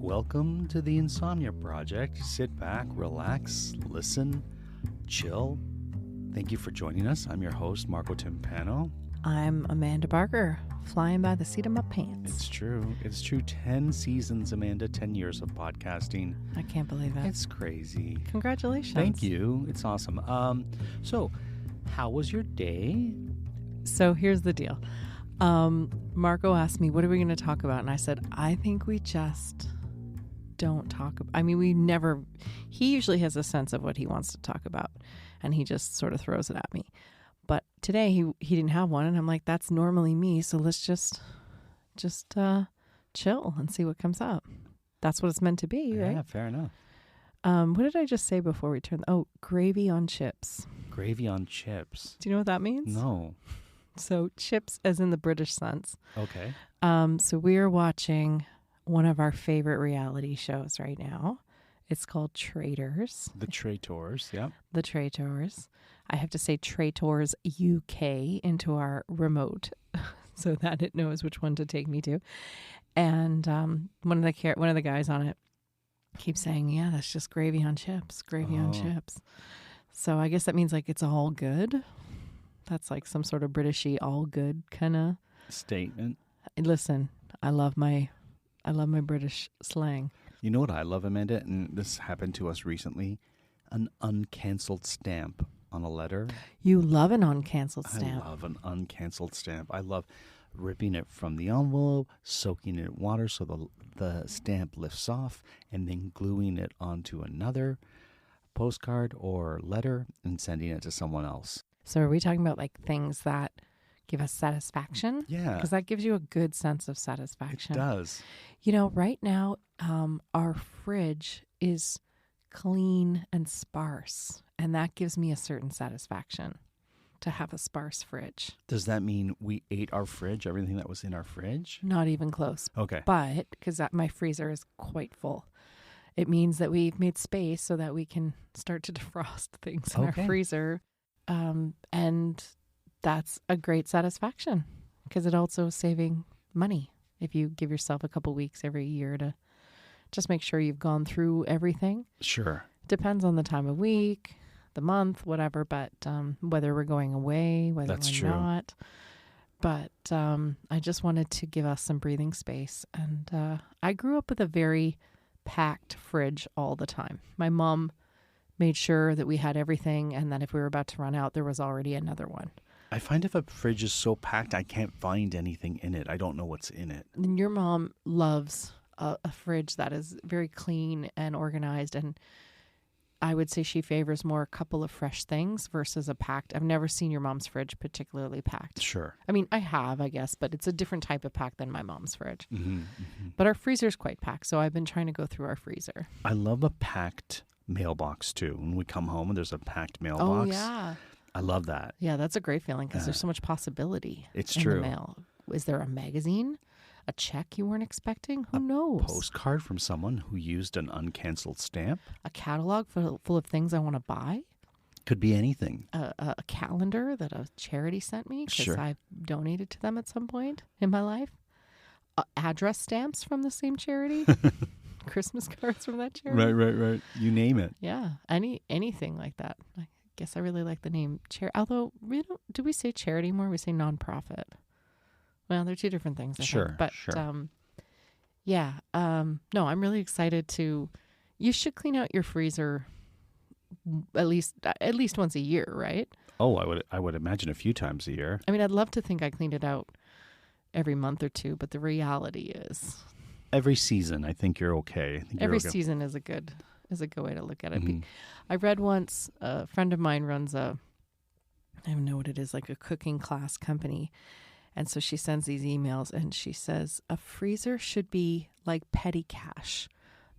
Welcome to the Insomnia Project. Sit back, relax, listen, chill. Thank you for joining us. I'm your host, Marco Timpano. I'm Amanda Barker, flying by the seat of my pants. It's true. It's true. 10 seasons, Amanda, 10 years of podcasting. I can't believe that. It's crazy. Congratulations. Thank you. It's awesome. So, how was your day? So here's the deal. Marco asked me, what are we going to talk about? And I said, I think we just don't talk. He usually has a sense of what he wants to talk about, and he just sort of throws it at me. But today he didn't have one, and I'm like, that's normally me, so let's just chill and see what comes up. That's what it's meant to be, right? Yeah, fair enough. What did I just say before we turned? Oh, gravy on chips. Gravy on chips. Do you know what that means? No. So chips as in the British sense. Okay. So we are watching one of our favorite reality shows right now. It's called Traitors. The Traitors, yep. The Traitors. I have to say Traitors UK into our remote so that it knows which one to take me to. And one of the guys on it keeps saying, yeah, that's just gravy on chips, gravy on chips. So I guess that means like it's all good. That's like some sort of Britishy all good kind of statement. Listen, I love my British slang. You know what I love, Amanda? And this happened to us recently. An uncancelled stamp on a letter. You love an uncancelled stamp. I love an uncancelled stamp. I love ripping it from the envelope, soaking it in water so the stamp lifts off, and then gluing it onto another postcard or letter and sending it to someone else. So are we talking about like things that give us satisfaction? Yeah. Because that gives you a good sense of satisfaction. It does. You know, right now, our fridge is clean and sparse, and that gives me a certain satisfaction to have a sparse fridge. Does that mean we ate our fridge, everything that was in our fridge? Not even close. Okay. But, because my freezer is quite full, it means that we've made space so that we can start to defrost things in our freezer. And that's a great satisfaction because it also is saving money if you give yourself a couple weeks every year to just make sure you've gone through everything. Sure. Depends on the time of week, the month, whatever, but whether we're going away, whether That's we're true. not. But I just wanted to give us some breathing space. And I grew up with a very packed fridge all the time. My mom made sure that we had everything and that if we were about to run out, there was already another one. I find if a fridge is so packed, I can't find anything in it. I don't know what's in it. And your mom loves a fridge that is very clean and organized. And I would say she favors more a couple of fresh things versus a packed. I've never seen your mom's fridge particularly packed. Sure. I mean, I have, I guess, but it's a different type of pack than my mom's fridge. Mm-hmm, mm-hmm. But our freezer's quite packed, so I've been trying to go through our freezer. I love a packed mailbox, too. When we come home and there's a packed mailbox. Oh, yeah. I love that. Yeah, that's a great feeling because there's so much possibility in true. the mail. Is there a magazine? A check you weren't expecting? Who knows? Postcard from someone who used an uncancelled stamp. A catalog full of things I want to buy. Could be anything. A calendar that a charity sent me because Sure. I donated to them at some point in my life. Address stamps from the same charity. Christmas cards from that charity. Right. You name it. Yeah, anything like that. I guess I really like the name charity. Although, do we say charity more? We say nonprofit. Well, they're two different things, I think. But, sure. No, I'm really excited you should clean out your freezer at least once a year, right? Oh, I would imagine a few times a year. I mean, I'd love to think I cleaned it out every month or two, but the reality is Every season, I think you're okay. Every season is a good way to look at it. Mm-hmm. I read once, a friend of mine runs I don't know what it is, like a cooking class company. And so she sends these emails and she says, a freezer should be like petty cash,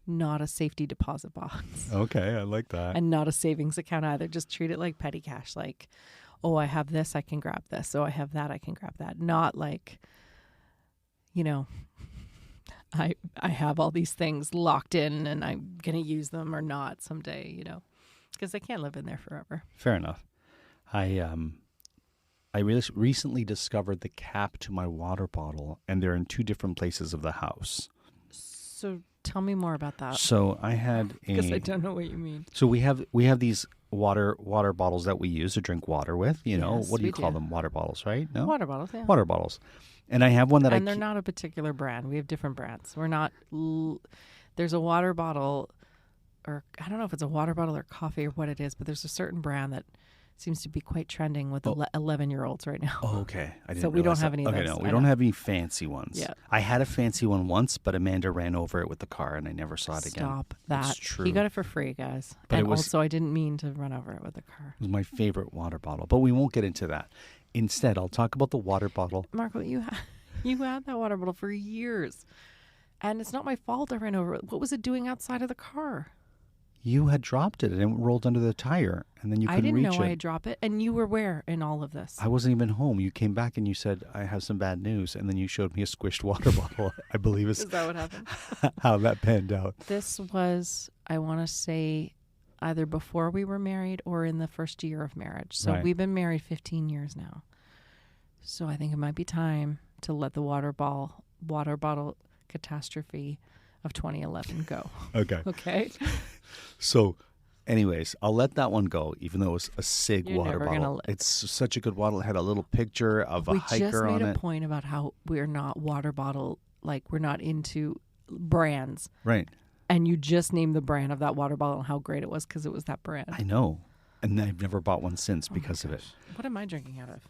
not a safety deposit box. Okay, I like that. And not a savings account either. Just treat it like petty cash. Like, oh, I have this, I can grab this. Oh, I have that, I can grab that. Not like, I have all these things locked in and I'm going to use them or not someday, because I can't live in there forever. Fair enough. I recently discovered the cap to my water bottle, and they're in two different places of the house. So Tell me more about that. So I had Because I don't know what you mean. So we have these water bottles that we use to drink water with. You know, Yes, what do you we call do. them? Water bottles, right? No, Water bottles, yeah. water bottles. And I have one that And they're not a particular brand. We have different brands. We're not. There's a water bottle, or I don't know if it's a water bottle or coffee or what it is, but there's a certain brand that seems to be quite trending with 11-year-olds right now. Oh, okay. I didn't So we don't realize have that. any of Okay, those. no, we don't have any fancy ones. Yeah. I had a fancy one once, but Amanda ran over it with the car, and I never saw it again. Stop that. It's true. He got it for free, guys. But and it was- also, I didn't mean to run over it with the car. It was my favorite water bottle, but we won't get into that. Instead, I'll talk about the water bottle. Marco, you had that water bottle for years. And it's not my fault I ran over it. What was it doing outside of the car? You had dropped it, and it rolled under the tire, and then you couldn't reach it. I didn't know I had dropped it. And you were where in all of this? I wasn't even home. You came back and you said, I have some bad news. And then you showed me a squished water bottle. I believe is Is that what happened? how that panned out. This was, I want to say, either before we were married or in the first year of marriage. So Right. we've been married 15 years now. So I think it might be time to let the water bottle catastrophe of 2011 go. Okay. Okay? So, anyways, I'll let that one go, even though it was a SIG You're water never bottle. gonna let- It's such a good bottle. It had a little picture of a We just hiker made on a it. point about how we're not water bottle, like we're not into brands. Right. And you just named the brand of that water bottle and how great it was because it was that brand. I know. And I've never bought one since Oh my because of it. gosh. What am I drinking out of?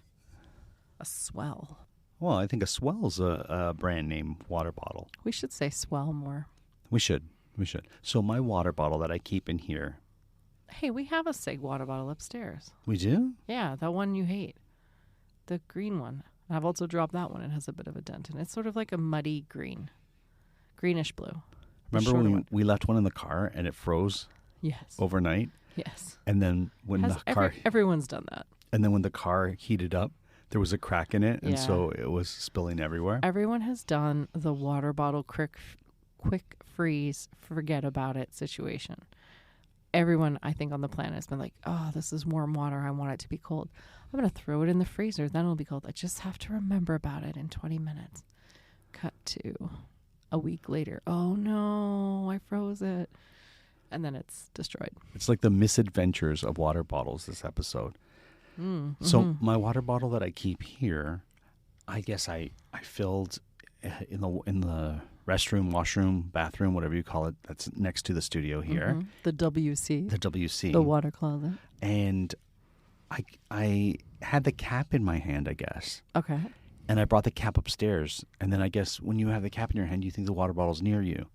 A Swell. Well, I think a Swell's a brand name water bottle. We should say Swell more. We should. So my water bottle that I keep in here. Hey, we have a SIG water bottle upstairs. We do? Yeah, that one you hate. The green one. I've also dropped that one. It has a bit of a dent in it. It's sort of like a muddy green. Greenish blue. The Remember shorter when one. we left one in the car and it froze Yes. overnight? Yes. And then when Everyone's done that. when the car heated up, there was a crack in it, and Yeah. so it was spilling everywhere. Everyone has done the water bottle quick freeze, forget about it situation. Everyone, I think, on the planet has been like, oh, this is warm water. I want it to be cold. I'm going to throw it in the freezer. Then it'll be cold. I just have to remember about it in 20 minutes. Cut to a week later. Oh, no, I froze it. And then it's destroyed. It's like the misadventures of water bottles, this episode. So my water bottle that I keep here, I guess I filled in the restroom, washroom, bathroom, whatever you call it, that's next to the studio here. The WC. The WC. The water closet. And I had the cap in my hand, I guess. Okay. And I brought the cap upstairs. And then I guess when you have the cap in your hand, you think the water bottle's near you.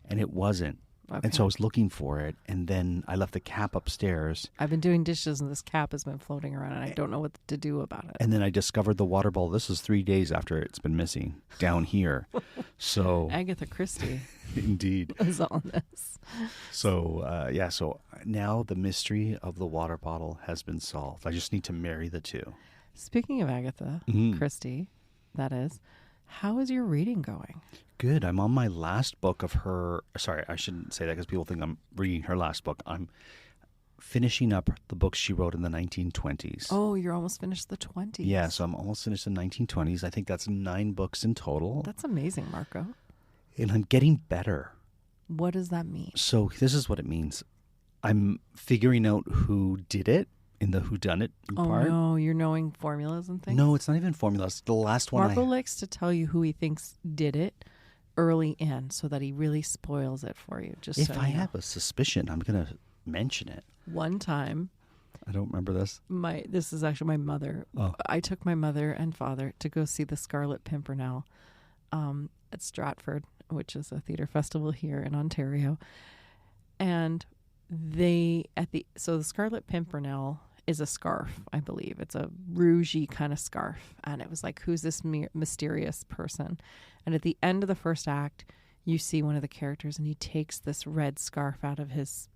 And it wasn't. Okay. And so I was looking for it. And then I left the cap upstairs. I've been doing dishes and this cap has been floating around and I don't know what to do about it. And then I discovered the water bottle. This is 3 days after it's been missing down here. So Agatha Christie indeed. is on this. So so now the mystery of the water bottle has been solved. I just need to marry the two. Speaking of Agatha Christie, that is, how is your reading going? Good. I'm on my last book of her. Sorry, I shouldn't say that because people think I'm reading her last book. I'm finishing up the books she wrote in the 1920s. Oh, you're almost finished the 20s. Yeah, so I'm almost finished the 1920s. I think that's 9 books in total. That's amazing, Marco. And I'm getting better. What does that mean? So this is what it means. I'm figuring out who did it in the whodunit part. Oh, no, you're knowing formulas and things? No, it's not even formulas. The last one Marco likes to tell you who he thinks did it early in so that he really spoils it for you. Just if so I you know. have a suspicion, I'm going to mention it. One time, I don't remember this. this is actually my mother. Oh. I took my mother and father to go see the Scarlet Pimpernel at Stratford, which is a theater festival here in Ontario. And the Scarlet Pimpernel is a scarf, I believe. It's a rougey kind of scarf. And it was like, who's this mysterious person? And at the end of the first act, you see one of the characters and he takes this red scarf out of his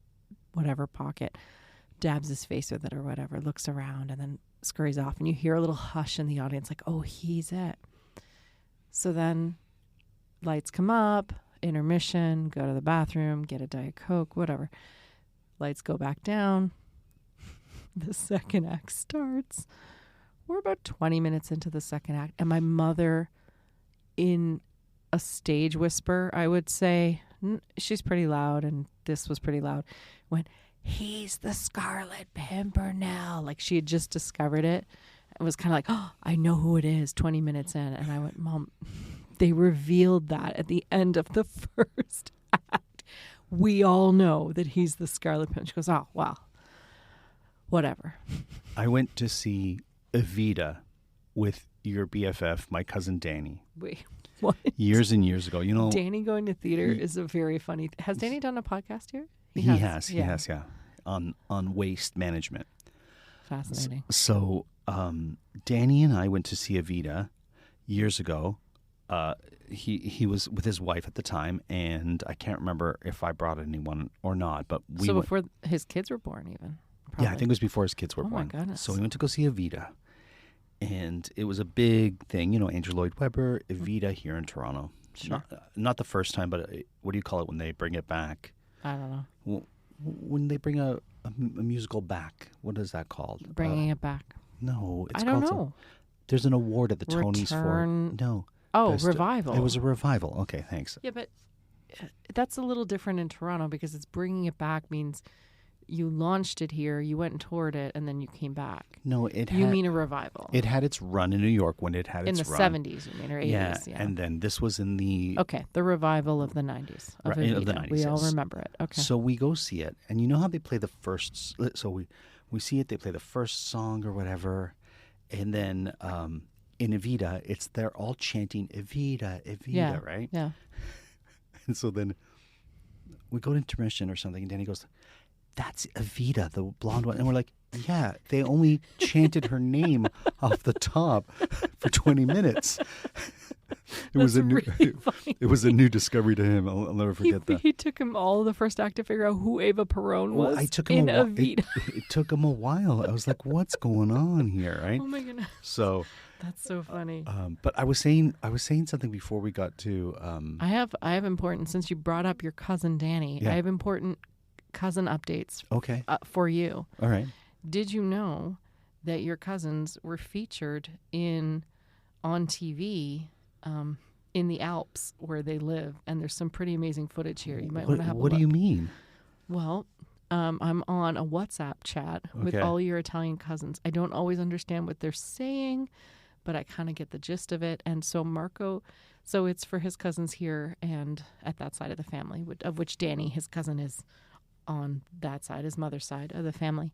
whatever pocket, dabs his face with it or whatever, looks around and then scurries off. And you hear a little hush in the audience like, oh, he's it. So then lights come up, intermission, go to the bathroom, get a Diet Coke, whatever. Lights go back down. The second act starts. We're about 20 minutes into the second act. And my mother, in a stage whisper, I would say, she's pretty loud, and this was pretty loud. Went, he's the Scarlet Pimpernel. Like she had just discovered it. It was kind of like, oh, I know who it is 20 minutes in. And I went, Mom, they revealed that at the end of the first act. We all know that he's the Scarlet Pimpernel. She goes, oh, well, whatever. I went to see Evita with your BFF, my cousin Danny. Wait, what? Years and years ago. You know, Danny going to theater is a very funny. Has Danny done a podcast here? He has, yeah. On waste management. Fascinating. So Danny and I went to see Evita years ago. He was with his wife at the time, and I can't remember if I brought anyone or not. But before his kids were born, even. Probably. Yeah, I think it was before his kids were born. Oh my goodness! So we went to go see Evita, and it was a big thing. You know, Andrew Lloyd Webber, Evita here in Toronto. Sure. Not the first time, but what do you call it when they bring it back? I don't know. Well, when they bring a musical back, what is that called? Bringing it back. No, it's I don't called know. There's an award at the Tonys for it. No. Oh, revival. It was a revival. Okay, thanks. Yeah, but that's a little different in Toronto because it's bringing it back means you launched it here, you went and toured it, and then you came back. No, you mean a revival. It had its run in New York when it had its run. In the 70s, you mean, or 80s. Yeah, and then this was in the... Okay, the revival of the 90s. Of the 90s, we all remember it. Okay. So we go see it, and you know how they play the first... So we see it, they play the first song or whatever, and then in Evita, they're all chanting Evita, Evita, right? Yeah. And so then we go to intermission or something, and Danny goes... That's Evita, the blonde one. And we're like, yeah, they only chanted her name off the top for 20 minutes. It was a new discovery to him. I'll never forget that. He took him all the first act to figure out who Ava Perón was. I took him Evita. It took him a while. I was like, what's going on here, right? Oh my goodness. So that's so funny. But I was saying something before we got to I have important, since you brought up your cousin Danny, I have important cousin updates for you. All right. Did you know that your cousins were featured on TV in the Alps where they live? And there's some pretty amazing footage here. You might want to have a look. What do you mean? Well, I'm on a WhatsApp chat with all your Italian cousins. I don't always understand what they're saying, but I kind of get the gist of it. And so Marco... So it's for his cousins here and at that side of the family, of which Danny, his cousin, is on that side, his mother's side of the family.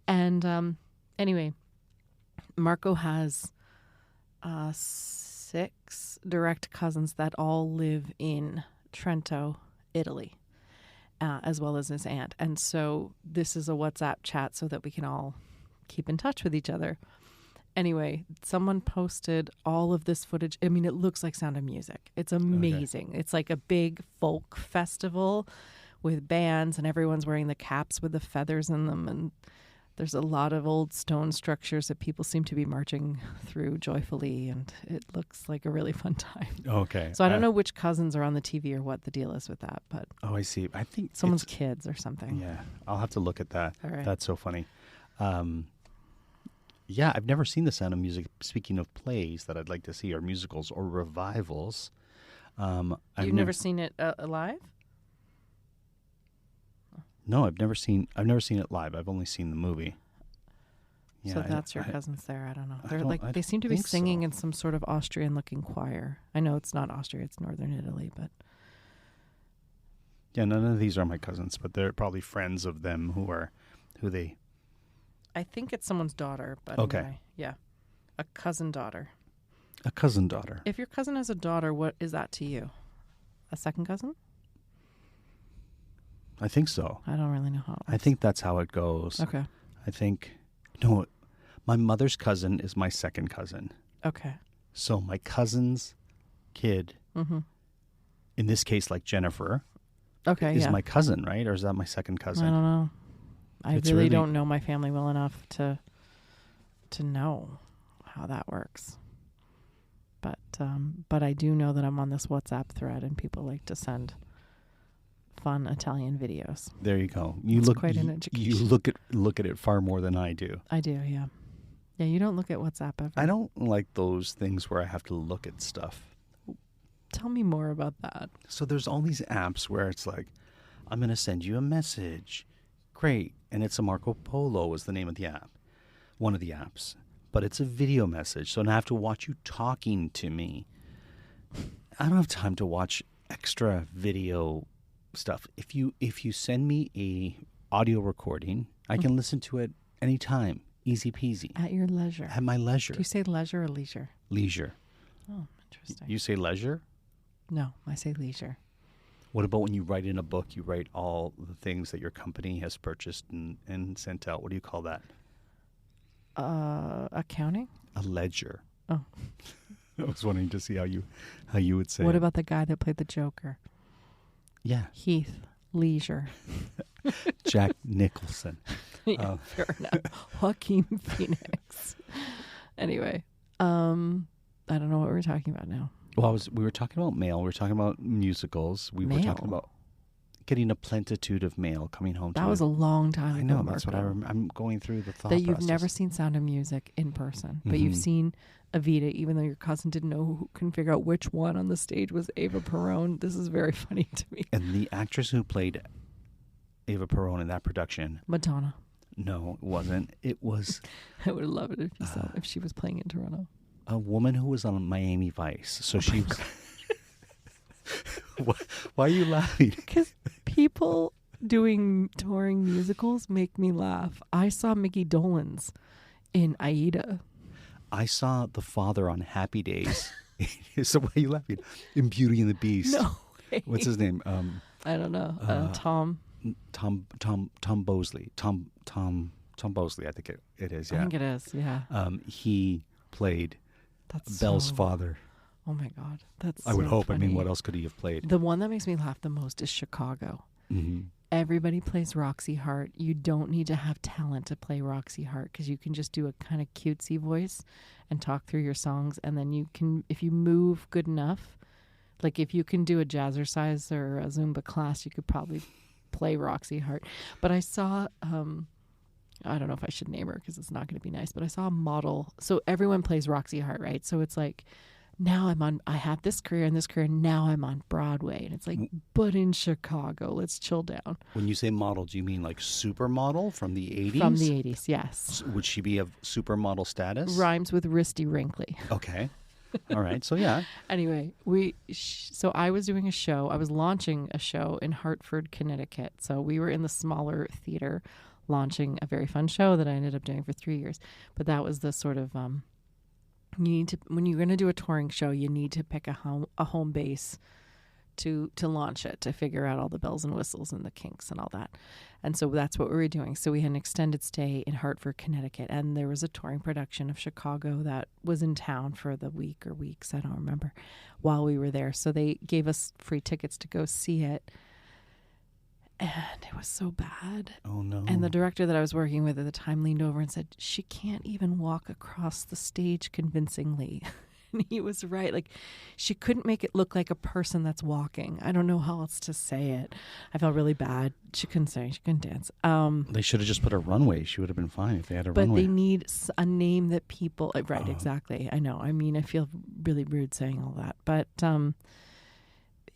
And anyway, Marco has 6 direct cousins that all live in Trento, Italy, as well as his aunt. And so this is a WhatsApp chat so that we can all keep in touch with each other. Anyway, someone posted all of this footage. I mean, it looks like Sound of Music. It's amazing. Okay. It's like a big folk festival with bands, and everyone's wearing the caps with the feathers in them, and there's a lot of old stone structures that people seem to be marching through joyfully, and it looks like a really fun time. Okay. So I don't know which cousins are on the TV or what the deal is with that, but... Oh, I see. I think someone's kids or something. Yeah, I'll have to look at that. All right. That's so funny. Yeah, I've never seen The Sound of Music. Speaking of plays that I'd like to see, or musicals or revivals. You've never seen it live? No, I've never seen it live. I've only seen the movie. Yeah, so that's your cousins there. I don't know. They seem to be singing in some sort of Austrian-looking choir. I know it's not Austria; it's northern Italy, but yeah, none of these are my cousins, but they're probably friends of them who they. I think it's someone's daughter, but anyway, yeah, a cousin daughter. A cousin daughter. If your cousin has a daughter, what is that to you? A second cousin? I think so. I don't really know how it works. I think that's how it goes. Okay. No, my mother's cousin is my second cousin. Okay. So my cousin's kid, in this case, like Jennifer, is my cousin, right? Or is that my second cousin? I don't know. I really don't know my family well enough to know how that works. But I do know that I'm on this WhatsApp thread, and people like to send fun Italian videos. There you go. It's quite an education. You look at it far more than I do. I do, yeah. Yeah, you don't look at WhatsApp ever. I don't like those things where I have to look at stuff. Tell me more about that. So there's all these apps where it's like, I'm going to send you a message. Great. And it's a Marco Polo is the name of the app. One of the apps. But it's a video message. So I have to watch you talking to me. I don't have time to watch extra video stuff. If you send me a audio recording, I can listen to it anytime. Easy peasy. At your leisure. At my leisure. Do you say leisure or leisure? Leisure. Oh, interesting. You say leisure? No, I say leisure. What about when you write in a book, you write all the things that your company has purchased and sent out? What do you call that? Accounting? A ledger. Oh. I was wanting to see how you would say What it. about the guy that played the Joker? Yeah. Heath Leisure. Jack Nicholson. Yeah, fair enough. Joaquin Phoenix. Anyway, I don't know what we're talking about now. Well, we were talking about mail. We were talking about musicals. We were talking about getting a plentitude of mail coming home. That was a long time ago. I know. That's what I'm going through the thought that you've process. never seen Sound of Music in person, but you've seen Evita, even though your cousin didn't know who couldn't figure out which one on the stage was Ava Perón. This is very funny to me. And the actress who played Ava Perón in that production. Madonna. No, it wasn't. It was. I would love it if you saw if she was playing in Toronto. A woman who was on Miami Vice. So she was. Why are you laughing? Because people doing touring musicals make me laugh. I saw Mickey Dolenz in Aida. I saw the father on Happy Days. So why are you laughing? In Beauty and the Beast. No way. What's his name? I don't know. Tom Bosley. Tom Bosley, I think it is. Yeah. I think it is. Yeah. He played That's Belle's so- father. Oh my God. That's I would so hope. funny. I mean, what else could he have played? The one that makes me laugh the most is Chicago. Mm-hmm. Everybody plays Roxy Hart. You don't need to have talent to play Roxy Hart because you can just do a kind of cutesy voice and talk through your songs. And then you can, if you move good enough, like if you can do a jazzercise or a Zumba class, you could probably play Roxy Hart. But I saw, I don't know if I should name her because it's not going to be nice, but I saw a model. So everyone plays Roxy Hart, right? So it's like, now I have this career and this career, and now I'm on Broadway. And it's like, but in Chicago, let's chill down. When you say model, do you mean like supermodel from the 80s? From the 80s, yes. Would she be of supermodel status? Rhymes with wristy wrinkly. Okay. All right. So, yeah. Anyway, so I was doing a show. I was launching a show in Hartford, Connecticut. So we were in the smaller theater launching a very fun show that I ended up doing for 3 years. But that was the sort of... you need to, when you're going to do a touring show, you need to pick a home base to launch it, to figure out all the bells and whistles and the kinks and all that. And so that's what we were doing. So we had an extended stay in Hartford, Connecticut, and there was a touring production of Chicago that was in town for the week or weeks, I don't remember, while we were there. So they gave us free tickets to go see it. And it was so bad. Oh, no. And the director that I was working with at the time leaned over and said, she can't even walk across the stage convincingly. And he was right. Like, she couldn't make it look like a person that's walking. I don't know how else to say it. I felt really bad. She couldn't sing. She couldn't dance. They should have just put a runway. She would have been fine if they had a but runway. they need a name that people... Right, exactly. I know. I mean, I feel really rude saying all that. But...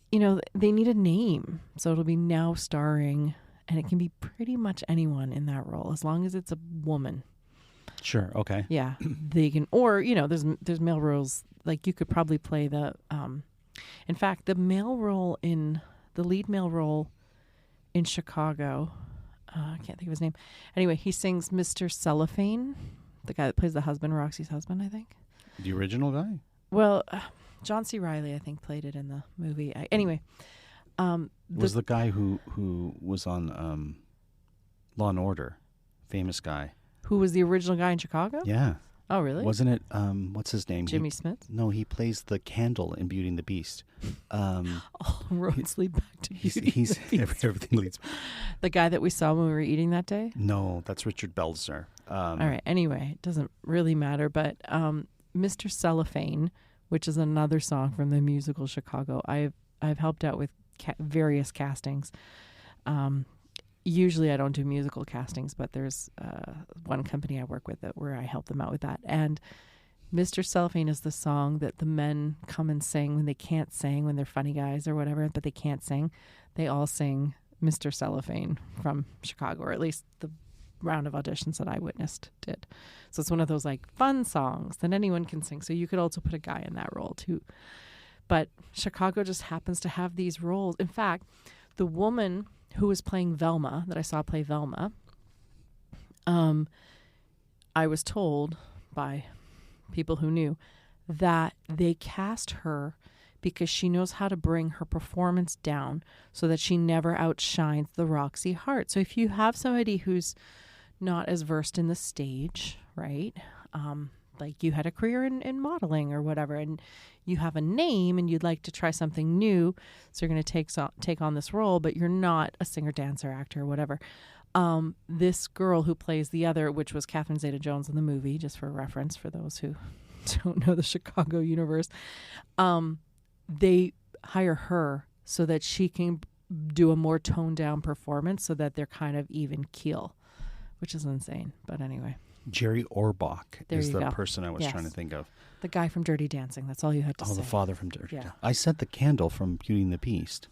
you know, they need a name. So it'll be now starring, and it can be pretty much anyone in that role, as long as it's a woman. Sure. Okay. Yeah. They can, or, you know, there's male roles. Like you could probably play the, in fact, the lead male role in Chicago, I can't think of his name. Anyway, he sings Mr. Cellophane, the guy that plays the husband, Roxy's husband, I think. The original guy? Well, John C. Reilly, I think, played it in the movie. Anyway. Was the guy who was on Law and Order, famous guy. Who was the original guy in Chicago? Yeah. Oh, really? Wasn't it, what's his name? Jimmy Smith? No, he plays the candle in Beauty and the Beast. All roads lead back to Beauty and the Beast. Everything leads. The guy that we saw when we were eating that day? No, that's Richard Belzer. All right. Anyway, it doesn't really matter. But Mr. Cellophane, which is another song from the musical Chicago, I've helped out with various castings. Usually I don't do musical castings, but there's one company I work with where I help them out with that. And Mr. Cellophane is the song that the men come and sing when they can't sing, when they're funny guys or whatever, but they can't sing. They all sing Mr. Cellophane from Chicago, or at least the round of auditions that I witnessed did. So it's one of those like fun songs that anyone can sing. So you could also put a guy in that role too. But Chicago just happens to have these roles. In fact, the woman who was playing Velma, that I saw play Velma, I was told by people who knew that they cast her because she knows how to bring her performance down so that she never outshines the Roxy Hart. So if you have somebody who's not as versed in the stage, right? Like you had a career in modeling or whatever, and you have a name and you'd like to try something new, so you're going to take on this role, but you're not a singer, dancer, actor, or whatever. This girl who plays the other, which was Catherine Zeta-Jones in the movie, just for reference for those who don't know the Chicago universe, they hire her so that she can do a more toned down performance so that they're kind of even keel, which is insane. But anyway. Jerry Orbach is the go. person I was trying to think of. The guy from Dirty Dancing. That's all you had to say. Oh, the father from Dirty Yeah. Dancing. I said the candle from Beauty and the Beast.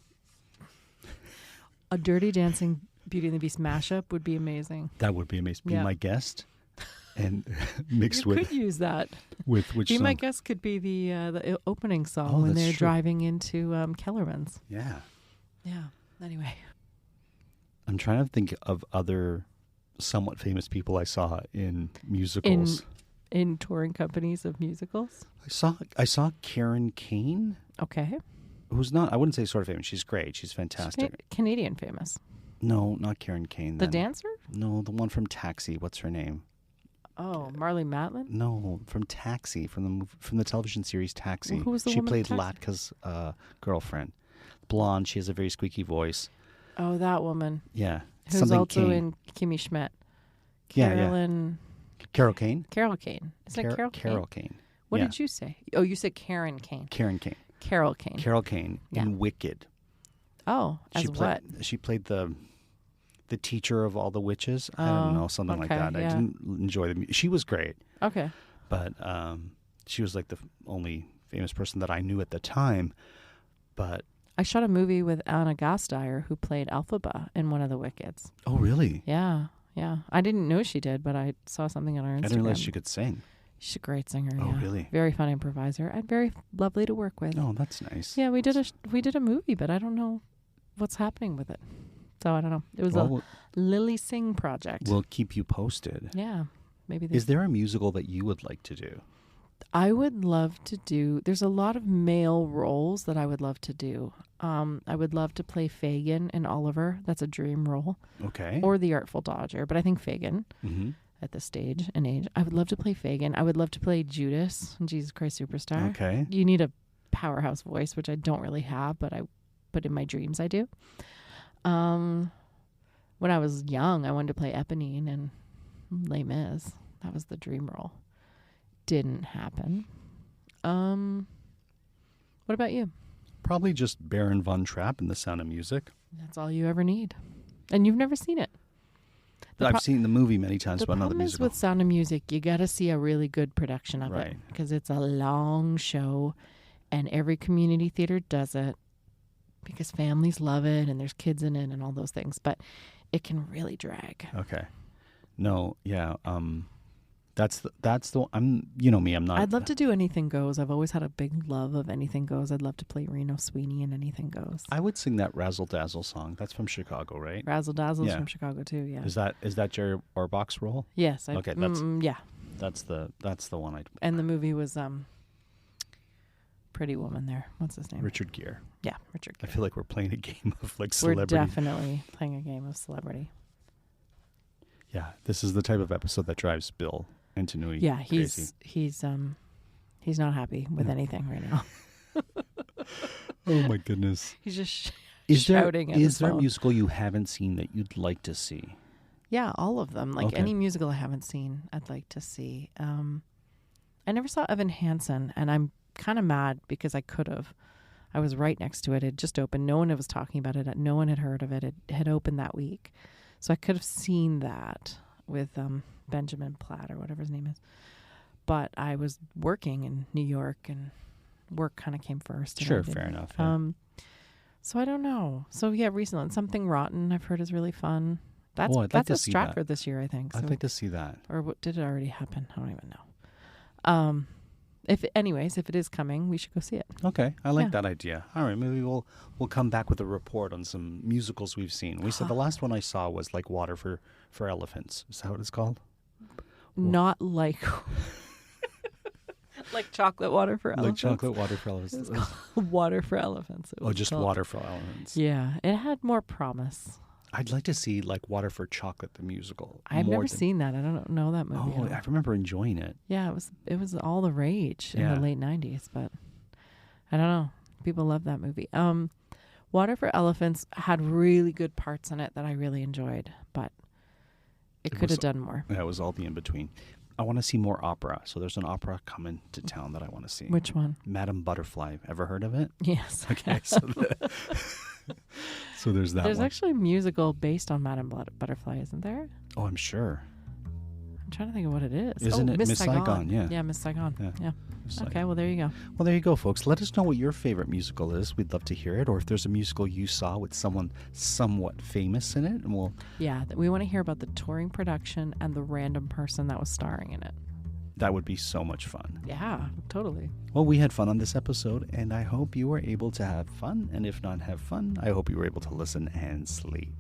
A Dirty Dancing Beauty and the Beast mashup would be amazing. That would be amazing. Be Yeah. my guest, and mixed You with could use that. with which Be song? My Guest could be the opening song Oh, when that's they're true. driving into Kellerman's. Yeah, Yeah. Anyway. I'm trying to think of other somewhat famous people I saw in musicals. In touring companies of musicals. I saw Karen Kane, Okay. who's not. I wouldn't say sort of famous. She's great. She's fantastic. Canadian famous. No, not Karen Kane. The then. dancer? No, the one from Taxi. What's her name? Oh, Marlee Matlin? No, from Taxi, from the television series Taxi. Well, who was the she woman in played Taxi? Latka's girlfriend. Blonde. She has a very squeaky voice. Oh, that woman. Yeah, Who's something also Kane. in Kimmy Schmidt. Yeah, yeah. Carol Kane. Isn't it Carol Kane? Carol Kane. What Yeah. did you say? Oh, you said Karen Kane. Karen Kane. Carol Kane. Carol Kane Yeah. in Wicked. Oh, as She what? She played the teacher of all the witches. I don't know, something like okay, that. yeah. I didn't enjoy she was great, Okay. but she was like the only famous person that I knew at the time. But I shot a movie with Anna Gasteyer, who played Elphaba in one of the Wickeds. oh, really? Yeah. Yeah. I didn't know she did, but I saw something on her Instagram. I didn't realize she could sing. She's a great singer. Oh, yeah. really? Very fun improviser and very lovely to work with. Oh, that's nice. Yeah, we did a movie, but I don't know what's happening with it. So I don't know. It was a Lily Singh project. We'll keep you posted. Yeah, maybe. Is there a musical that you would like to do? I would love to do. There's a lot of male roles that I would love to do. I would love to play Fagin in Oliver. That's a dream role. Okay. Or the Artful Dodger, but I think Fagin Mm-hmm. at this stage and age. I would love to play Fagin. I would love to play Judas in Jesus Christ Superstar. Okay. You need a powerhouse voice, which I don't really have, but in my dreams I do. When I was young, I wanted to play Eponine in Les Mis. That was the dream role. Didn't happen. What about you? Probably just Baron von Trapp in The Sound of Music. That's all you ever need. And you've never seen it. I've seen the movie many times, The but not the problem is musical. with Sound of Music, you got to see a really good production of it Right. because it's a long show, and every community theater does it because families love it and there's kids in it and all those things. But it can really drag. Okay. No, yeah. That's the I'm you know me, I'm not. I'd love to do Anything Goes. I've always had a big love of Anything Goes. I'd love to play Reno Sweeney in Anything Goes. I would sing that Razzle Dazzle song. That's from Chicago, right? Razzle Dazzle's Yeah. from Chicago too. Yeah. Is that Jerry Orbach's role? Yes. Okay, that's- yeah. That's the one I'd. And the movie was Pretty Woman. There. What's his name? Richard Gere. Yeah, Richard I Gere. feel like we're playing a game of like We're celebrity. definitely playing a game of celebrity. Yeah, this is the type of episode that drives Bill into Nui. Yeah, crazy. he's not happy with No. anything right now. Oh my goodness. He's just Is there shouting at his a phone. musical you haven't seen that you'd like to see? Yeah, all of them. Like Okay. any musical I haven't seen, I'd like to see. I never saw Evan Hansen, and I'm kind of mad because I could have. I was right next to it. It just opened. No one was talking about it. No one had heard of it. It had opened that week. So I could have seen that with Benjamin Platt or whatever his name is. but I was working in New York, and work kind of came first. And Sure, fair enough. Yeah. So I don't know. So yeah, recently Something Rotten I've heard is really fun. That's I'd like that's to at see Stratford this year, I think. So, I'd like to see that. or what did it already happen? I don't even know. If it is coming, we should go see it. Okay, I like Yeah. that idea. All right, maybe we'll come back with a report on some musicals we've seen. We said the last one I saw was like Water for Elephants. Is that what it's called? Not like like chocolate water for Like elephants. chocolate water for elephants. It was called Water for Elephants. It Oh, was just called. Water for Elephants. Yeah, it had more promise. I'd like to see like Water for Chocolate, the musical. I've more never than- seen that. I don't know that movie. Oh, at all. I remember enjoying it. Yeah, it was all the rage in Yeah. the late 90s, but I don't know. People love that movie. Water for Elephants had really good parts in it that I really enjoyed, but it could have done more. That was all the in between. I want to see more opera. So there's an opera coming to town that I want to see. Which one? Madame Butterfly. Ever heard of it? Yes. Okay, so so there's that There's one. actually a musical based on Madame Butterfly, isn't there? Oh, I'm sure. I'm trying to think of what it is. Isn't it Miss Saigon? Yeah. Yeah, Miss Saigon. Yeah. Yeah. It's Okay, like- well, there you go. Well, there you go, folks. Let us know what your favorite musical is. We'd love to hear it. Or if there's a musical you saw with someone somewhat famous in it, and we'll Yeah, we want to hear about the touring production and the random person that was starring in it. that would be so much fun. Yeah, totally. Well, we had fun on this episode, and I hope you were able to have fun. And if not have fun, I hope you were able to listen and sleep.